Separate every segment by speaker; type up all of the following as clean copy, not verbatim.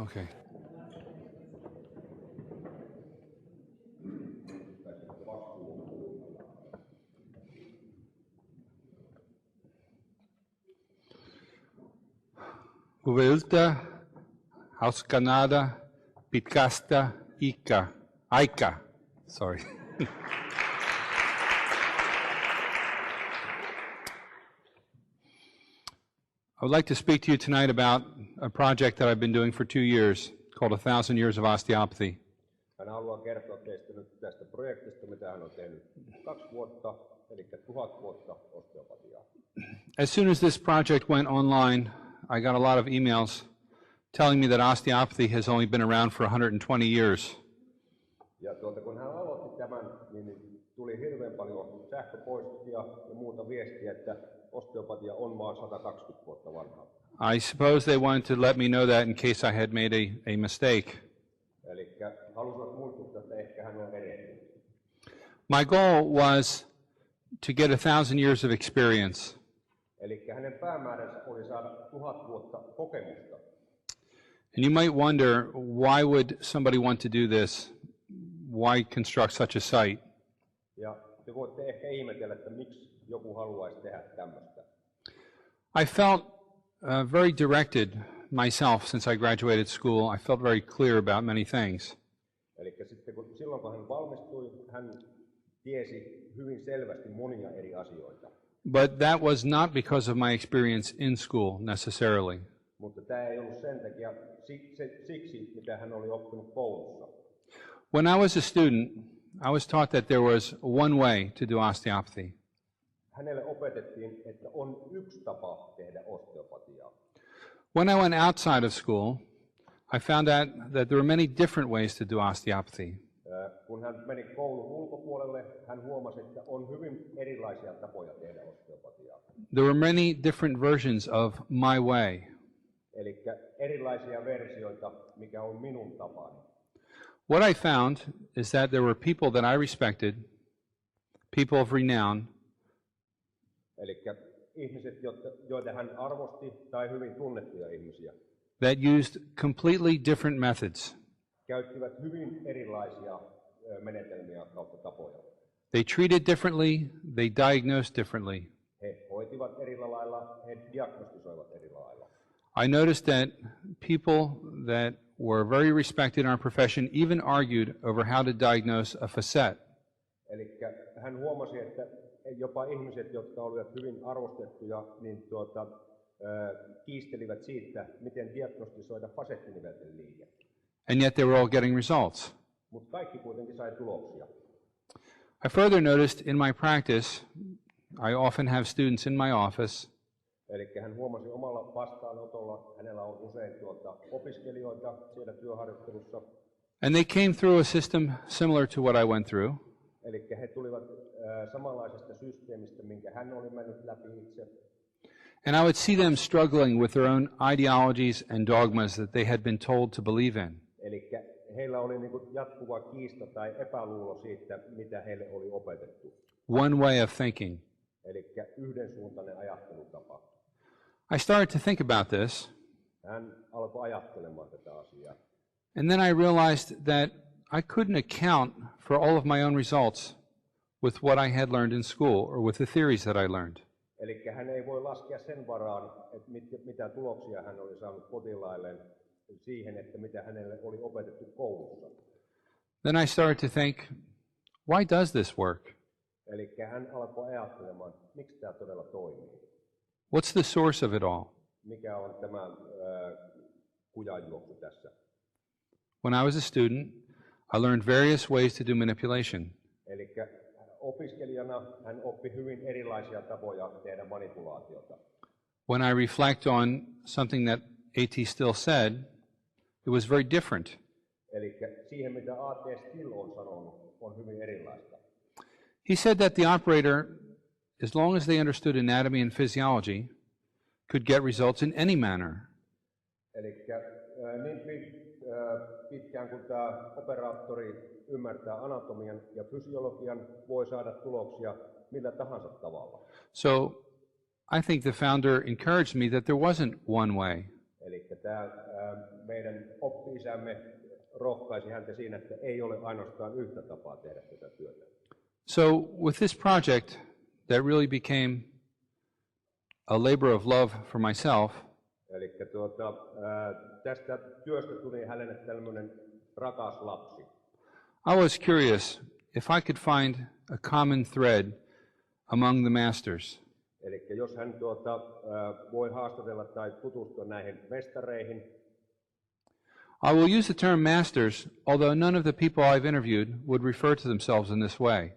Speaker 1: Okay. Hyviltä, hauskanada, pitkästä aika. Sorry. I would like to speak to you tonight about a project that I've been doing for 2 years called 1,000 Years of Osteopathy.
Speaker 2: Hän haluaa kertoa teistä nyt tästä projektista, mitä hän on tehnyt 2 vuotta, eli 1000 vuotta osteopatiaa.
Speaker 1: As soon as this project went online, I got a lot of emails telling me that osteopathy has only been around for 120 years.
Speaker 2: Ja kun hän aloitti tämän, niin tuli hirveän paljon sähköpostia ja muuta viestiä, että osteopatia on vain 120 vuotta vanhaa.
Speaker 1: I suppose they wanted to let me know that in case I had made a mistake.
Speaker 2: Eli halusivat muistuttaa, että ehkä hän on erehtynyt.
Speaker 1: My goal was to get 1,000 years of experience.
Speaker 2: Eli hänen päämääränsä oli saada 1000 vuotta kokemusta.
Speaker 1: And you might wonder, why would somebody want to do this? Why construct such a site?
Speaker 2: Ja te voitte ehkä ihmetellä, että miksi joku haluaisi tehdä tämmöistä.
Speaker 1: I felt very directed myself since I graduated school. I felt very clear about many things.
Speaker 2: Eli sitten silloin kun hän valmistui, hän tiesi hyvin selvästi monia eri asioita.
Speaker 1: But that was not because of my experience in school necessarily.
Speaker 2: Mutta tämä ei ollut sen takia siksi, mitä hän oli oppinut koulussa.
Speaker 1: When I was a student, I was taught that there was one way to do osteopathy.
Speaker 2: Hänelle opetettiin, että on yksi tapa tehdä osteopatiaa.
Speaker 1: When I went outside of school, I found out that there were many different ways to do osteopathy.
Speaker 2: Kun hän meni koulun ulkopuolelle, hän huomasi, että on hyvin erilaisia tapoja tehdä osteopatiaa.
Speaker 1: There were many different versions of my way.
Speaker 2: Eli erilaisia versioita, mikä on minun tapani.
Speaker 1: What I found is that there were people that I respected, people of renown,
Speaker 2: eli ihmiset, joita hän arvosti, tai hyvin tunnettuja ihmisiä,
Speaker 1: that used completely different methods.
Speaker 2: Käyttivät hyvin erilaisia menetelmiä kautta tapoja.
Speaker 1: They treated differently, they diagnosed differently.
Speaker 2: He hoitivat eri lailla, he diagnostisoivat eri lailla.
Speaker 1: I noticed that people that were very respected in our profession even argued over how to diagnose a facet.
Speaker 2: Eli hän huomasi, että jopa ihmiset, jotka olivat hyvin arvostettuja, niin kiistelivät siitä, miten diagnostisoida fasettinivelten liike.
Speaker 1: And yet they were all getting results.
Speaker 2: Mutta kaikki kuitenkin sai tuloksia.
Speaker 1: I further noticed in my practice, I often have students in my office.
Speaker 2: Eli hän huomasi omalla vastaanotolla, hänellä on usein opiskelijoita siellä työharjoittelussa.
Speaker 1: And they came through a system similar to what I went through.
Speaker 2: Eli he tulivat samanlaisesta systeemistä, minkä hän oli mennyt läpi itse.
Speaker 1: And I would see them struggling with their own ideologies and dogmas that they had been told to believe in.
Speaker 2: Eli heillä oli jatkuva kiista tai epäluulo siitä, mitä heille oli opetettu.
Speaker 1: One way of thinking.
Speaker 2: Eli yhdensuuntainen ajattelutapa.
Speaker 1: I started to think about this.
Speaker 2: Hän alkoi ajattelemaan tätä asiaa.
Speaker 1: And then I realized that I couldn't account for all of my own results with what I had learned in school or with the theories that I learned.
Speaker 2: Eli hän ei voi laskea sen varaan, että mitä tuloksia hän oli saanut potilailleen siihen, että mitä hänelle oli opetettu koulussa.
Speaker 1: Then I started to think, why does this work?
Speaker 2: Eli hän alkoi ajattelemaan, miksi tämä todella toimii.
Speaker 1: What's the source of it all?
Speaker 2: Mikä on tämä kujanjuoksu tässä?
Speaker 1: When I was a student, I learned various ways to do manipulation.
Speaker 2: Eli opiskelijana hän oppi hyvin erilaisia tapoja tehdä manipulaatiota.
Speaker 1: When I reflect on something that A.T. Still said, it was very different.
Speaker 2: Eli siihen, mitä A.T. Still on sanonut, on hyvin erilaista.
Speaker 1: He said that the operator, as long as they understood anatomy and physiology, could get results in any manner.
Speaker 2: Eli niin pitkään kun tämä operaattori ymmärtää anatomian ja fysiologian, voi saada tuloksia millä tahansa tavalla.
Speaker 1: So I think the founder encouraged me that there wasn't one way.
Speaker 2: Eli tämä meidän oppi-isämme rohkaisi häntä siinä, että ei ole ainoastaan yhtä tapaa tehdä tätä työtä.
Speaker 1: So with this project that really became a labor of love for myself,
Speaker 2: Eli tästä työstä tuli hänelle tämmöinen rakas lapsi.
Speaker 1: I was curious if I could find a common thread among the masters.
Speaker 2: Eli jos hän voi haastatella tai tutustua näihin mestareihin,
Speaker 1: I will use the term masters, although none of the people I've interviewed would refer to themselves in this way.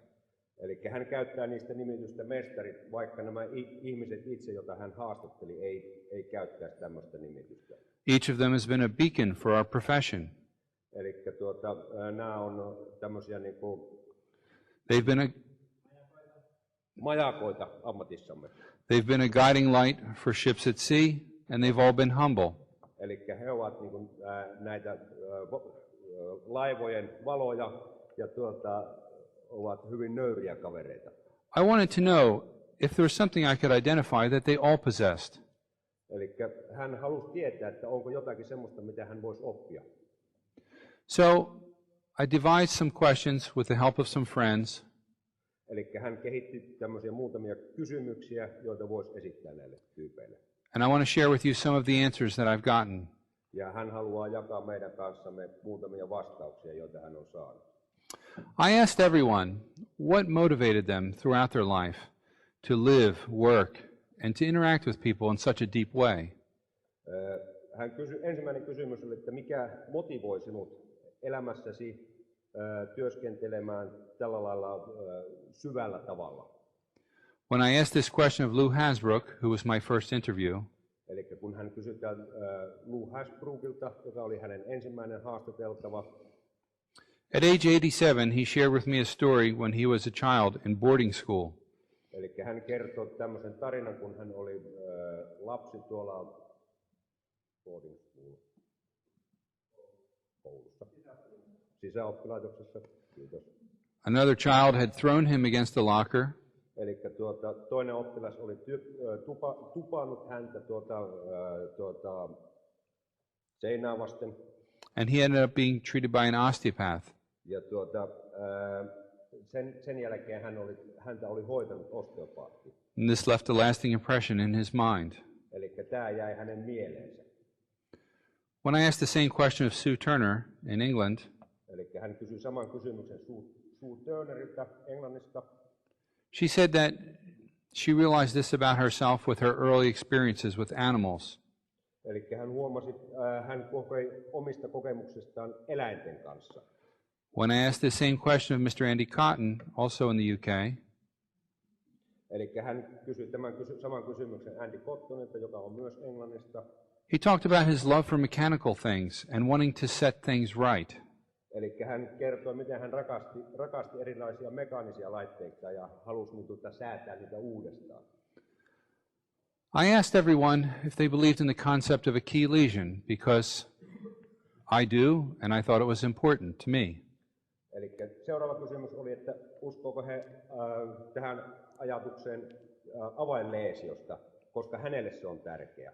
Speaker 2: eli hän käyttää niistä nimitystä mestarit, vaikka nämä ihmiset itse, joita hän haastatteli, ei käyttäisi tämmöistä nimitystä.
Speaker 1: Each of them has been a beacon for our profession.
Speaker 2: Eli nämä on tämmöisiä niin kuin
Speaker 1: They've been
Speaker 2: majakoita ammatissamme.
Speaker 1: They've been a guiding light for ships at sea, and they've all been humble.
Speaker 2: Eli he ovat niin kuin, näitä laivojen valoja ja ovat hyvin nöyriä kavereita.
Speaker 1: I wanted to know if there was something I could identify that they all possessed.
Speaker 2: Eli hän halusi tietää, että onko jotakin semmoista, mitä hän voisi oppia.
Speaker 1: So I devised some questions with the help of some friends.
Speaker 2: Eli hän kehitti tämmöisiä muutamia kysymyksiä, joita voisi esittää näille tyypeille.
Speaker 1: And I want to share with you some of the answers that I've gotten.
Speaker 2: Ja hän haluaa jakaa meidän kanssamme muutamia vastauksia, joita hän on saanut.
Speaker 1: I asked everyone what motivated them throughout their life to live, work, and to interact with people in such a deep way.
Speaker 2: Ensimmäinen kysymys oli, että mikä motivoi sinut elämässäsi työskentelemään tällä lailla syvällä tavalla?
Speaker 1: When I asked this question of Lou Hasbrook, who was my first interview,
Speaker 2: Eli kun hän kysyi Lou Hasbrookilta, joka oli hänen ensimmäinen haastateltava,
Speaker 1: at age 87, he shared with me a story when he was a child in boarding school.
Speaker 2: Eli hän kertoi tämmöisen tarinan, kun hän oli lapsi tuolla boarding school koulussa, sisäoppilaitoksessa. Kiitos.
Speaker 1: Another child had thrown him against a locker,
Speaker 2: Eli toinen oppilas oli tupannut häntä seinää vasten.
Speaker 1: and he ended up being treated by an osteopath.
Speaker 2: Ja sen jälkeen häntä oli hoitanut osteopaatti.
Speaker 1: And this left a lasting impression in his mind.
Speaker 2: Eli tämä jäi hänen mieleensä.
Speaker 1: When I asked the same question of Sue Turner in England,
Speaker 2: Eli hän kysyi saman kysymyksen Sue Turnerilta Englannista.
Speaker 1: she said that she realized this about herself with her early experiences with animals.
Speaker 2: Eli hän huomasi, hän kokei omista kokemuksistaan eläinten kanssa.
Speaker 1: When I asked the same question of Mr. Andy Cotton, also in the UK,
Speaker 2: Eli hän kysyi saman kysymyksen Andy Cottonilta, joka on myös Englannista.
Speaker 1: he talked about his love for mechanical things and wanting to set things right.
Speaker 2: Eli hän kertoi, miten hän rakasti erilaisia mekaanisia laitteita ja halusi säätää niitä uudestaan.
Speaker 1: I asked everyone if they believed in the concept of a key lesion because I do, and I thought it was important to me.
Speaker 2: Eli seuraava kysymys oli, että uskooko he tähän ajatukseen avainleesiosta, koska hänelle se on tärkeä.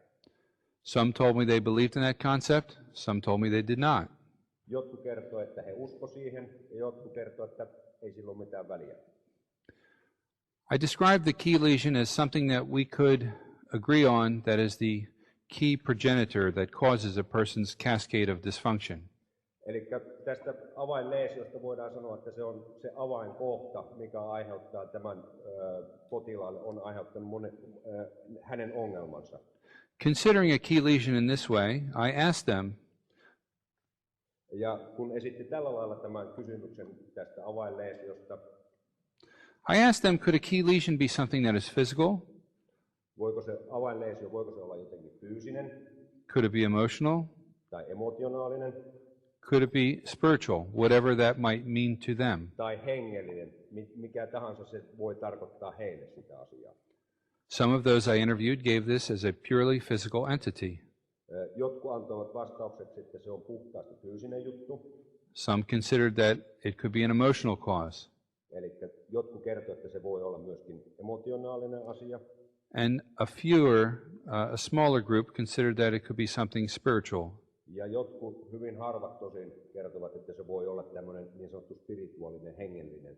Speaker 1: Some told me they believed in that concept, some told me they did not.
Speaker 2: Jotkut kertoi, että he usko siihen, ja jotkut kertoi, että ei sillä ole mitään väliä.
Speaker 1: I described the key lesion as something that we could agree on that is the key progenitor that causes a person's cascade of dysfunction.
Speaker 2: Eli tästä avainleesiosta voidaan sanoa, että se on se avainkohta, mikä aiheuttaa tämän potilaalle, on aiheuttanut hänen ongelmansa.
Speaker 1: Considering a key lesion in this way, I asked them,
Speaker 2: Ja kun esitti tällä lailla tämän kysymyksen tästä avainleesiosta,
Speaker 1: I asked them, could a key lesion be something that is physical?
Speaker 2: voiko se avainleesio, voiko se olla jotenkin fyysinen
Speaker 1: Could it be emotional?
Speaker 2: tai emotionaalinen
Speaker 1: Could it be spiritual? Whatever that might mean to them.
Speaker 2: tai hengellinen, mikä tahansa se voi tarkoittaa heille sitä asiaa.
Speaker 1: Some of those I interviewed gave this as a purely physical entity.
Speaker 2: Jotkut antoivat vastaukset, että se on puhtaasti fyysinen juttu.
Speaker 1: Some considered that it could be an emotional cause.
Speaker 2: Eli jotkut kertoivat, että se voi olla myöskin emotionaalinen asia.
Speaker 1: And a smaller group considered that it could be something spiritual.
Speaker 2: Ja jotkut, hyvin harvat tosin, kertovat, että se voi olla tämmöinen niin sanottu spirituaalinen, hengellinen.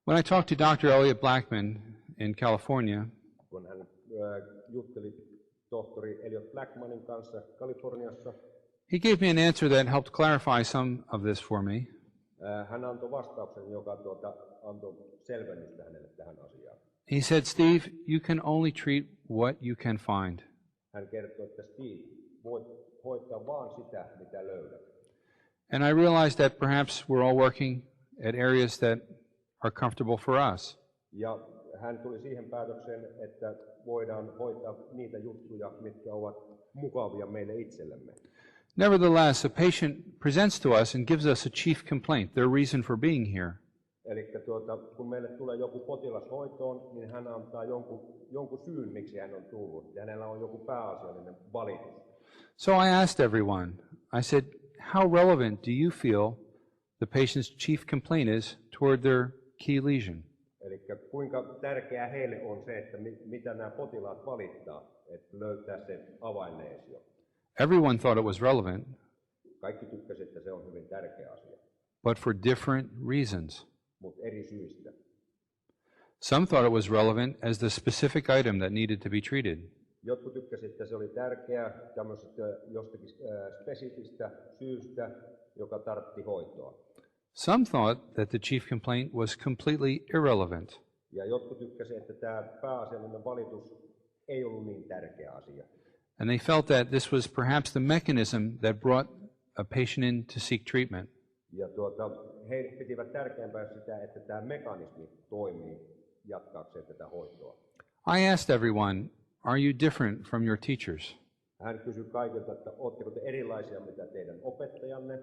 Speaker 1: When I talked to Dr. Elliot Blackman in California,
Speaker 2: Kun hän jutteli tohtori Elliot Blackmanin kanssa Kaliforniassa,
Speaker 1: he gave me an answer that helped clarify some of this for me.
Speaker 2: hän antoi vastauksen, joka antoi selvennystä hänelle tähän asiaan.
Speaker 1: He said, Steve, you can only treat what you can find.
Speaker 2: Hän kertoi, että Steve, voit hoitaa vaan sitä, mitä löydät.
Speaker 1: And I realized that perhaps we're all working at areas that are comfortable for us.
Speaker 2: Ja hän tuli siihen päätökseen, että voidaan hoitaa niitä juttuja, mitkä ovat mukavia meille itsellemme.
Speaker 1: Nevertheless, a patient presents to us and gives us a chief complaint, their reason for being here.
Speaker 2: Eli kun meille tulee joku potilas hoitoon, niin hän antaa jonkun syyn, miksi hän on tullut. Ja hänellä on joku pääasiallinen valitus.
Speaker 1: So I asked everyone, I said, how relevant do you feel the patient's chief complaint is toward their key lesion?
Speaker 2: Eli kuinka tärkeää heille on se, että mitä nämä potilaat valittaa, että löytää se avainleesio.
Speaker 1: Everyone thought it was relevant,
Speaker 2: Kaikki tykkäsivät, että se on hyvin tärkeä asia,
Speaker 1: but for different reasons.
Speaker 2: mutta eri syistä.
Speaker 1: Some thought it was relevant as the specific item that needed to be treated.
Speaker 2: Jotkut tykkäsivät, että se oli tärkeää tämmöisestä jostakin spesifistä syystä, joka tarvitsi hoitoa.
Speaker 1: Some thought that the chief complaint was completely irrelevant.
Speaker 2: Ja jotkut tykkäsivät, että tämä pääasiallinen valitus ei ollut niin tärkeä asia.
Speaker 1: And they felt that this was perhaps the mechanism that brought a patient in to seek treatment.
Speaker 2: Ja he pitivät tärkeämpää sitä, että tämä mekanismi toimii jatkaakseen tätä hoitoa.
Speaker 1: I asked everyone, are you different from your teachers?
Speaker 2: Hän kysyi kaikilta, että oletteko te erilaisia mitä teidän opettajanne?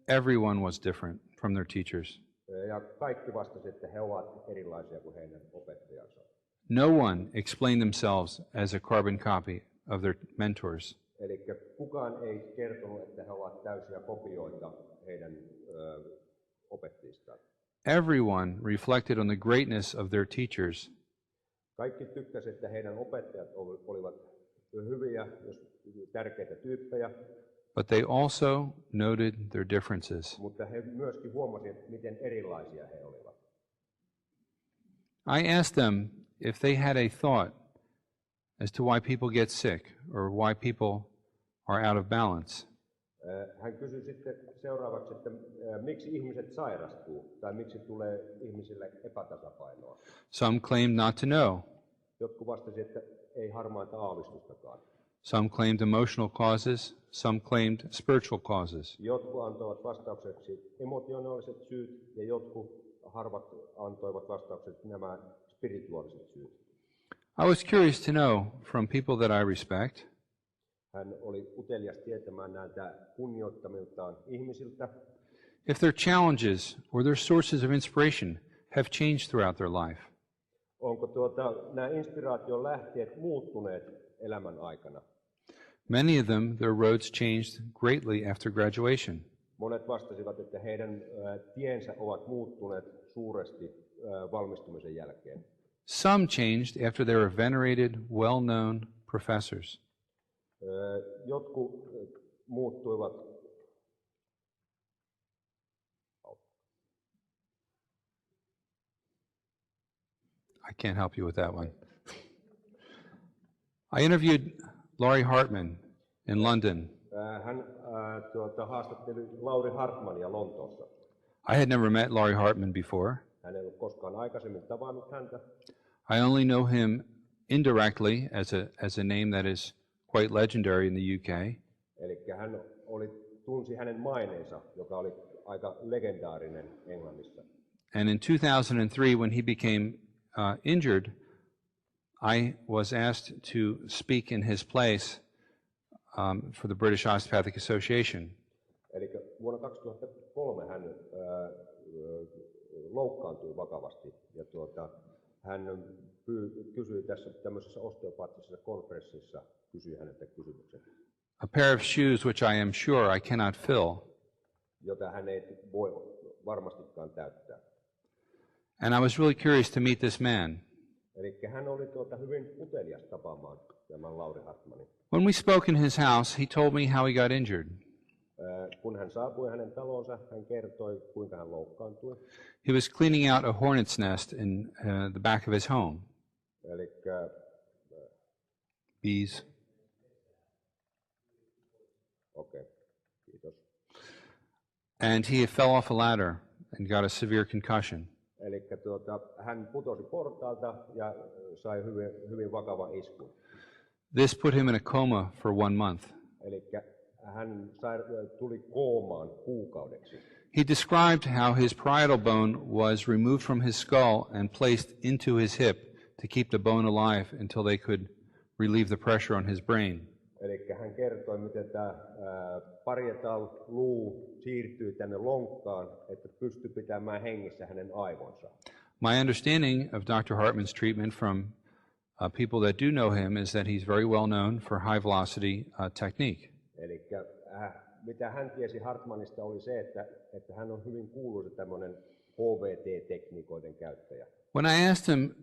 Speaker 1: Everyone was different from their teachers.
Speaker 2: Ja kaikki vastasivat, että he ovat erilaisia kuin heidän opettajansa.
Speaker 1: No one explained themselves as a carbon copy of their mentors.
Speaker 2: Eli kukaan ei kertonut, että he ovat täysiä kopioita heidän opettajistaan.
Speaker 1: Everyone reflected on the greatness of their teachers.
Speaker 2: Kaikki tykkäsivät, että heidän opettajat olivat hyviä, tärkeitä tyyppejä.
Speaker 1: But they also noted their differences.
Speaker 2: Mutta he myöskin huomasivat, miten erilaisia he olivat.
Speaker 1: I asked them if they had a thought as to why people get sick or why people are out of balance.
Speaker 2: Hän kysyi sitten seuraavaksi, että miksi ihmiset sairastuu tai miksi tulee ihmisille epätasapainoa.
Speaker 1: Some claimed not to know.
Speaker 2: Jotkut vastasivat, että ei harmaita aavistustakaan.
Speaker 1: Some claimed emotional causes, some claimed spiritual causes.
Speaker 2: Jotkut antoivat vastaukseksi emotionaaliset syyt ja jotkut harvat antoivat vastaukseksi nämä spirituaaliset syyt.
Speaker 1: I was curious to know from people that I respect
Speaker 2: Hän oli utelias tietämään näiltä kunnioittamiltaan ihmisiltä,
Speaker 1: if their challenges or their sources of inspiration have changed throughout their life.
Speaker 2: onko nämä inspiraation lähteet muuttuneet elämän aikana.
Speaker 1: Many of them, their roads changed greatly after graduation.
Speaker 2: Monet vastasivat, että heidän tiensä ovat muuttuneet suuresti valmistumisen jälkeen.
Speaker 1: Some changed after they were venerated, well-known professors.
Speaker 2: Jotkut muuttuivat
Speaker 1: I can't help you with that one. I interviewed Laurie Hartman in London.
Speaker 2: Hän haastatteli Lauri Hartmania Lontoossa.
Speaker 1: I had never met Laurie Hartman before.
Speaker 2: Hän ei ollut koskaan aikaisemmin tavannut häntä.
Speaker 1: I only know him indirectly as a name that is quite legendary in the UK.
Speaker 2: Eli hän tunsi hänen maineensa, joka oli aika legendaarinen Englannissa.
Speaker 1: And in 2003, when he became injured, I was asked to speak in his place for the British Osteopathic Association.
Speaker 2: Eli vuonna 2003 hän loukkaantui vakavasti ja hän kysyi tässä tämmöisessä osteopaattisessa konferenssissa, kysyi häneltä kysymyksen.
Speaker 1: A pair of shoes which I am sure I cannot fill.
Speaker 2: Jota hän ei voi varmastikaan täyttää.
Speaker 1: And I was really curious to meet this man.
Speaker 2: Eli hän oli hyvin utelias tapaamaan tämän Lauri Hartmanin.
Speaker 1: When we spoke in his house, he told me how he got injured.
Speaker 2: Kun hän saapui hänen talonsa, hän kertoi, kuinka hän loukkaantui.
Speaker 1: He was cleaning out a hornet's nest in the back of his home.
Speaker 2: Eli
Speaker 1: Bees.
Speaker 2: okei, kiitos.
Speaker 1: And he fell off a ladder and got a severe concussion.
Speaker 2: Eli hän putosi portaalta ja sai hyvin vakavan iskun.
Speaker 1: This put him in a coma for 1 month.
Speaker 2: Eli hän tuli koomaan kuukaudeksi.
Speaker 1: He described how his parietal bone was removed from his skull and placed into his hip to keep the bone alive until they could relieve the pressure on his brain.
Speaker 2: Eli hän kertoi, miten tämä parietal-luu siirtyi tänne lonkkaan, että pystyi pitämään hengissä hänen aivonsa.
Speaker 1: My understanding of Dr. Hartman's treatment from people that do know him is that he's very well known for high velocity technique.
Speaker 2: Eli mitä hän tiesi Hartmanista oli se, että hän on hyvin kuuluisa tämmöinen HVT-tekniikoiden käyttäjä.
Speaker 1: When I asked him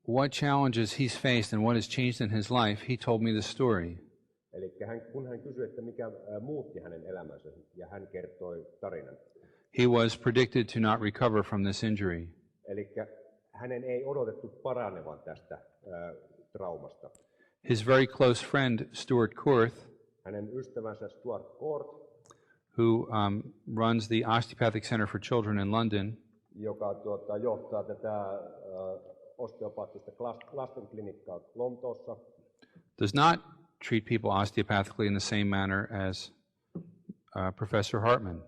Speaker 1: what challenges he's faced and what has changed in his life, he told me the story.
Speaker 2: Eli kun hän kysyi, että mikä muutti hänen elämänsä, ja hän kertoi tarinan.
Speaker 1: He was predicted to not recover from this injury.
Speaker 2: Eli hänen ei odotettu paranevan tästä traumasta.
Speaker 1: His very close friend, Stuart Korth,
Speaker 2: hänen ystävänsä Stuart Korth,
Speaker 1: who runs the Osteopathic Center for Children in London,
Speaker 2: joka johtaa tätä osteopaattista lastenklinikkaa Lontoossa,
Speaker 1: does not treat people osteopathically in the same manner as Professor Hartman.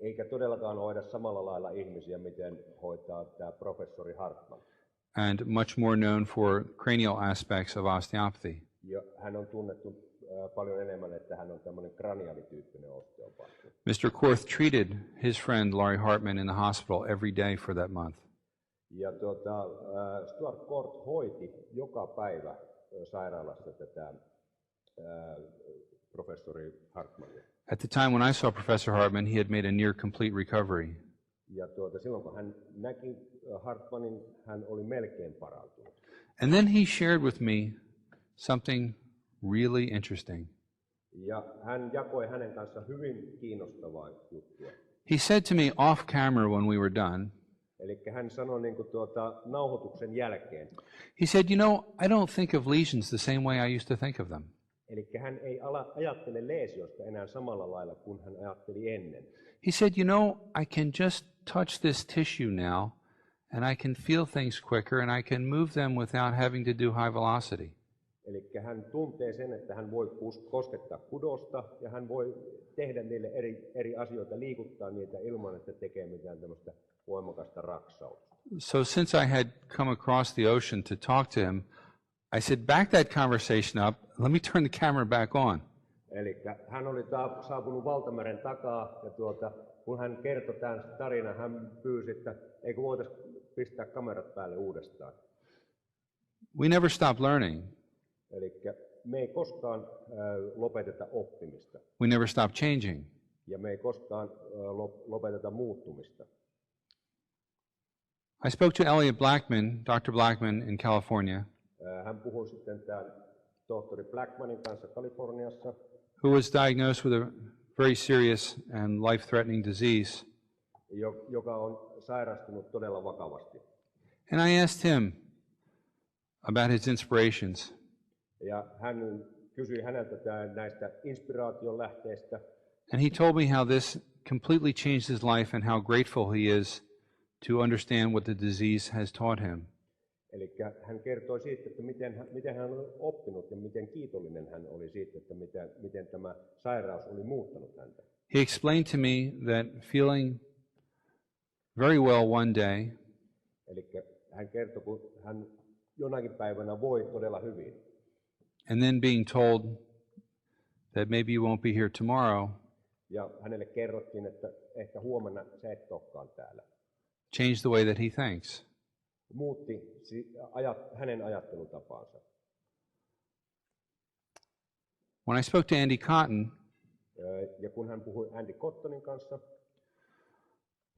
Speaker 2: Eikä todellakaan hoida samalla lailla ihmisiä, miten hoitaa tämä professori Hartman.
Speaker 1: And much more known for cranial aspects of osteopathy.
Speaker 2: Ja hän on tunnettu paljon enemmän, että hän on tämmöinen kraniaalityyppinen osteopaatti.
Speaker 1: Mr. Korth treated his friend Laurie Hartman in the hospital every day for that month.
Speaker 2: Ja Stuart Korth hoiti joka päivä sairaalassa tätä professori Hartmania.
Speaker 1: At the time when I saw Professor Hartman, he had made a near complete recovery.
Speaker 2: Ja silloin kun hän näki Hartmanin, hän oli melkein parantunut.
Speaker 1: And then he shared with me something really interesting.
Speaker 2: Ja hän jakoi hänen kanssa hyvin kiinnostavaa juttua.
Speaker 1: He said to me off camera when we were done,
Speaker 2: eli hän sanoi nauhoituksen jälkeen.
Speaker 1: He said, you know, I don't think of lesions the same way I used to think of them.
Speaker 2: Eli hän ei ajattele leesioista enää samalla lailla kuin hän ajatteli ennen.
Speaker 1: He said, you know, I can just touch this tissue now, and I can feel things quicker, and I can move them without having to do high velocity.
Speaker 2: Eli hän tuntee sen, että hän voi koskettaa kudosta, ja hän voi tehdä niille eri asioita, liikuttaa niitä ilman, että tekee mitään tämmöistä voimakasta raksausta.
Speaker 1: So since I had come across the ocean to talk to him, I said, back that conversation up, let me turn the camera back on.
Speaker 2: Eli hän oli saapunut Valtameren takaa, ja kun hän kertoi tämän tarinan, hän pyysi, että eikö voitaisiin pistää kamerat päälle uudestaan.
Speaker 1: We never stop learning.
Speaker 2: Eli me ei koskaan lopeteta oppimista.
Speaker 1: We never stop changing.
Speaker 2: Ja me ei koskaan lopeteta muuttumista.
Speaker 1: I spoke to Elliot Blackman, Dr. Blackman in California.
Speaker 2: Hän puhui sitten tämän tohtori Blackmanin kanssa Kaliforniassa,
Speaker 1: who was diagnosed with a very serious and life-threatening disease.
Speaker 2: Joka on sairastunut todella vakavasti.
Speaker 1: And I asked him about his inspirations.
Speaker 2: Ja hän kysyi häneltä näistä inspiraation lähteistä.
Speaker 1: And he told me how this completely changed his life and how grateful he is to understand what the disease has taught him.
Speaker 2: Eli hän kertoi siitä, että miten hän on oppinut ja miten kiitollinen hän oli siitä, että miten tämä sairaus oli muuttanut häntä.
Speaker 1: He explained to me that feeling very well one day,
Speaker 2: eli hän kertoi, kun hän jonakin päivänä voi todella hyvin.
Speaker 1: And then being told that maybe you won't be here tomorrow,
Speaker 2: ja hänelle kerrottiin, että ehkä huomenna sä et olekaan täällä.
Speaker 1: Changed the way that he thinks.
Speaker 2: Muutti hänen ajattelutapaansa.
Speaker 1: When I spoke to Andy Cotton,
Speaker 2: ja kun hän puhui Andy Cottonin kanssa,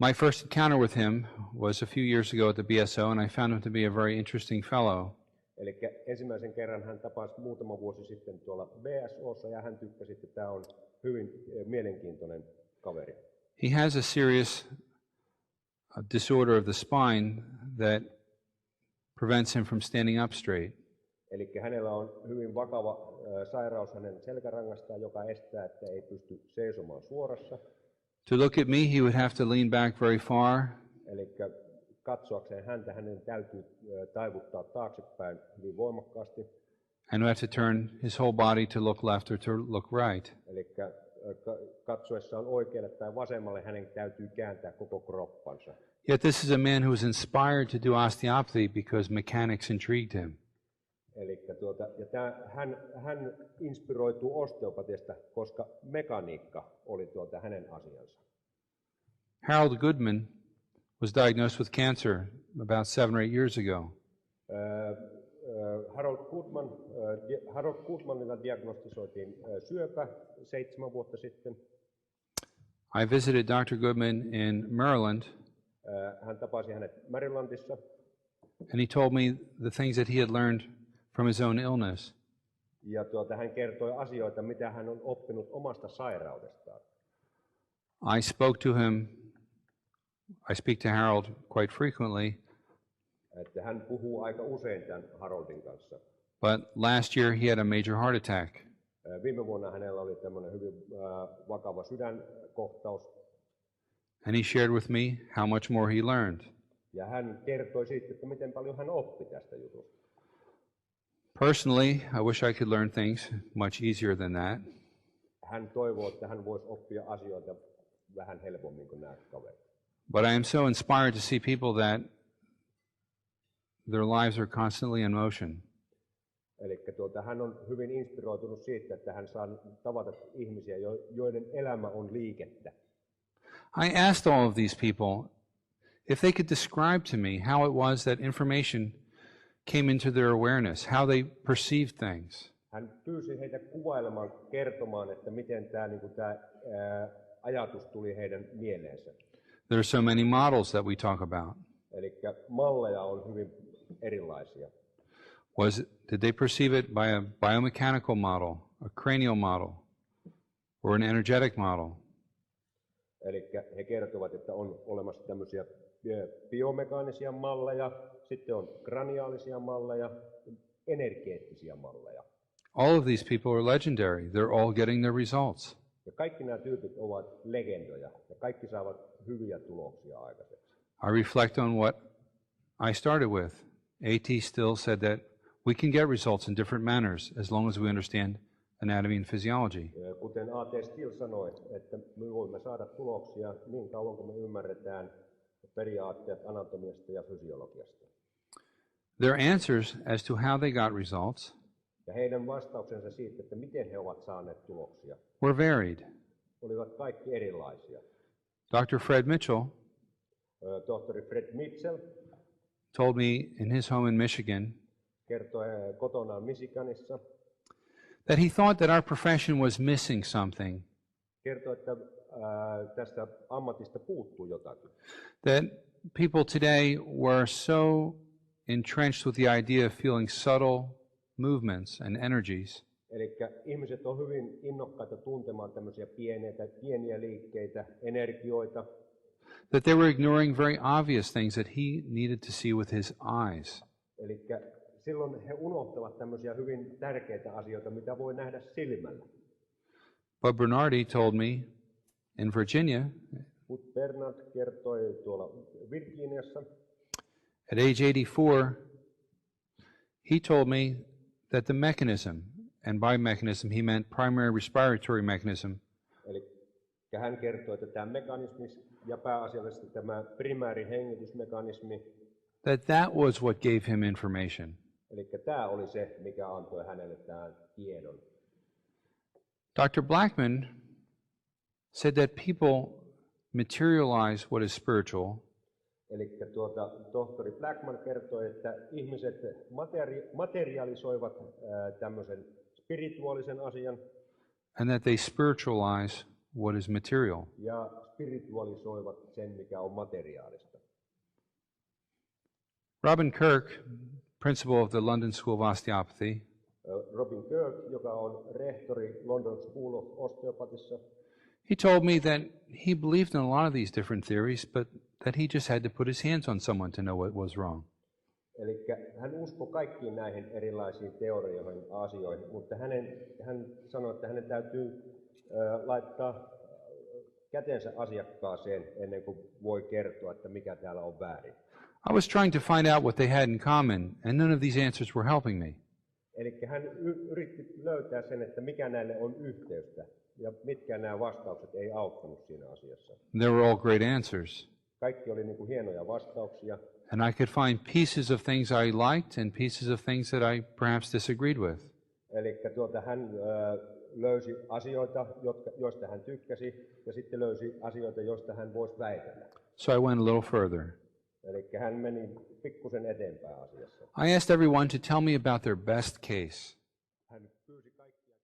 Speaker 1: My first encounter with him was a few years ago at the BSO, and I found him to be a very interesting fellow.
Speaker 2: Eli ensimmäisen kerran hän tapasi muutama vuosi sitten tuolla BSOssa ja hän tykkäsi, että tämä on hyvin mielenkiintoinen kaveri.
Speaker 1: He has a serious disorder of the spine that prevents him from standing up straight.
Speaker 2: Eli hänellä on hyvin vakava sairaus hänen selkärangastaan, joka estää, että ei pysty seisomaan suorassa.
Speaker 1: To look at me, he would have to lean back very far.
Speaker 2: Eli katsoakseen häntä, hänen täytyy taivuttaa taaksepäin hyvin voimakkaasti.
Speaker 1: And would have to turn his whole body to look left or to look right.
Speaker 2: Eli katsoessaan oikealle tai vasemmalle hänen täytyy kääntää koko kroppansa.
Speaker 1: Yet this is a man who was inspired to do osteopathy because mechanics intrigued him.
Speaker 2: Hän inspiroituu osteopatiasta, koska mekaniikka oli hänen asiansa.
Speaker 1: Harold Goodman was diagnosed with cancer about 7 or 8 years ago.
Speaker 2: Harold Goodmanilla diagnostisoitiin syöpä 7 vuotta sitten.
Speaker 1: I visited Dr. Goodman in Maryland.
Speaker 2: Hän tapasi hänet Marylandissa.
Speaker 1: And he told me the things that he had learned from his own illness.
Speaker 2: Ja hän kertoi asioita, mitä hän on oppinut omasta sairaudestaan.
Speaker 1: I speak to Harold quite frequently.
Speaker 2: Että hän puhuu aika usein tämän Haroldin kanssa.
Speaker 1: But last year he had a major heart attack.
Speaker 2: Viime vuonna hänellä oli tämmöinen hyvin vakava sydänkohtaus.
Speaker 1: And he shared with me how much more he learned.
Speaker 2: Ja hän kertoi siitä, että miten paljon hän oppi tästä jutusta.
Speaker 1: Personally, I wish I could learn things much easier than that.
Speaker 2: Hän toivoo, että hän voisi oppia asioita vähän helpommin kuin nämä kaverit.
Speaker 1: But I am so inspired to see people that their lives are constantly in motion.
Speaker 2: Eli hän on hyvin inspiroitunut siitä, että hän saa tavata ihmisiä, joiden elämä on liikettä.
Speaker 1: I asked all of these people if they could describe to me how it was that information came into their awareness, how they perceived things.
Speaker 2: Hän pyysi heitä kuvailemaan, kertomaan, että miten tämä ajatus tuli heidän mieleensä.
Speaker 1: There are so many models that we talk about.
Speaker 2: Eli malleja on hyvin erilaisia.
Speaker 1: Did they perceive it by a biomechanical model, a cranial model, or an energetic model?
Speaker 2: Eli he kertovat, että on olemassa tämmöisiä biomekaanisia malleja, sitten on kraniaalisia malleja, energeettisiä malleja.
Speaker 1: All of these people are legendary. They're all getting their results.
Speaker 2: Ja kaikki nämä tyypit ovat legendoja ja kaikki saavat hyviä tuloksia aikaiseksi.
Speaker 1: I reflect on what I started with. A.T. Still said that we can get results in different manners as long as we understand anatomy and physiology.
Speaker 2: Kuten A.T. Still sanoi, että me voimme saada tuloksia niin kauan kuin me ymmärretään periaatteet anatomiasta ja fysiologiasta.
Speaker 1: Their answers as to how they got results
Speaker 2: ja heidän vastauksensa siitä, että miten he ovat saaneet tuloksia,
Speaker 1: were varied.
Speaker 2: Olivat kaikki erilaisia.
Speaker 1: Dr. Fred Mitchell
Speaker 2: tohtori Fred Mitchell
Speaker 1: told me in his home in Michigan
Speaker 2: kertoi kotonaan Michiganissa,
Speaker 1: that he thought that our profession was missing something.
Speaker 2: Kertoi, että tästä ammatista puuttuu jotakin.
Speaker 1: That people today were so entrenched with the idea of feeling subtle movements and energies.
Speaker 2: Eli ihmiset on hyvin innokkaita tuntemaan tämmöisiä pieniä liikkeitä, energioita.
Speaker 1: That they were ignoring very obvious things that he needed to see with his eyes.
Speaker 2: Eli silloin he unohtavat tämmöisiä hyvin tärkeitä asioita, mitä voi nähdä silmällä.
Speaker 1: But Bernardi told me in Virginia,
Speaker 2: Bernard kertoi tuolla Virginiassa,
Speaker 1: at age 84, he told me that the mechanism, and by mechanism he meant primary respiratory mechanism,
Speaker 2: eli hän kertoi, että tämä mekanismi ja pääasiallisesti tämä primääri hengitysmekanismi,
Speaker 1: that was what gave him information.
Speaker 2: Eli tämä oli se, mikä antoi hänelle tämän tiedon.
Speaker 1: Dr. Blackman said that people materialize what is spiritual.
Speaker 2: Eli tohtori Blackman kertoi, että ihmiset materialisoivat tämmöisen spirituaalisen asian.
Speaker 1: And that they spiritualize what is material.
Speaker 2: ja spiritualisoivat sen, mikä on materiaalista.
Speaker 1: Robin Kirk, principal of the London School of Osteopathy,
Speaker 2: Robin Kirk, joka on rehtori London School of Osteopathissa,
Speaker 1: he told me that he believed in a lot of these different theories, but that he just had to put his hands on someone to know what was wrong.
Speaker 2: eli hän uskoi kaikkiin näihin erilaisiin teorioihin, asioihin, mutta hän sanoi, että hänen täytyy laittaa kätensä asiakkaaseen ennen kuin voi kertoa, että mikä täällä on väärin.
Speaker 1: I was trying to find out what they had in common, and none of these answers were helping me.
Speaker 2: Eli hän yritti löytää sen, että mikä näille on yhteystä, ja mitkä nämä vastaukset ei auttanut siinä asiassa.
Speaker 1: They were all great answers.
Speaker 2: Kaikki oli niin kuin hienoja vastauksia,
Speaker 1: And I could find pieces of things I liked and pieces of things that I perhaps disagreed with.
Speaker 2: eli hän löysi asioita, joista hän tykkäsi, ja sitten löysi asioita, joista hän voisi väitellä.
Speaker 1: So I went a little further.
Speaker 2: Eli hän meni pikkusen eteenpäin asiassa.
Speaker 1: I asked everyone to tell me about their best case.
Speaker 2: Hän pyysi kaikkia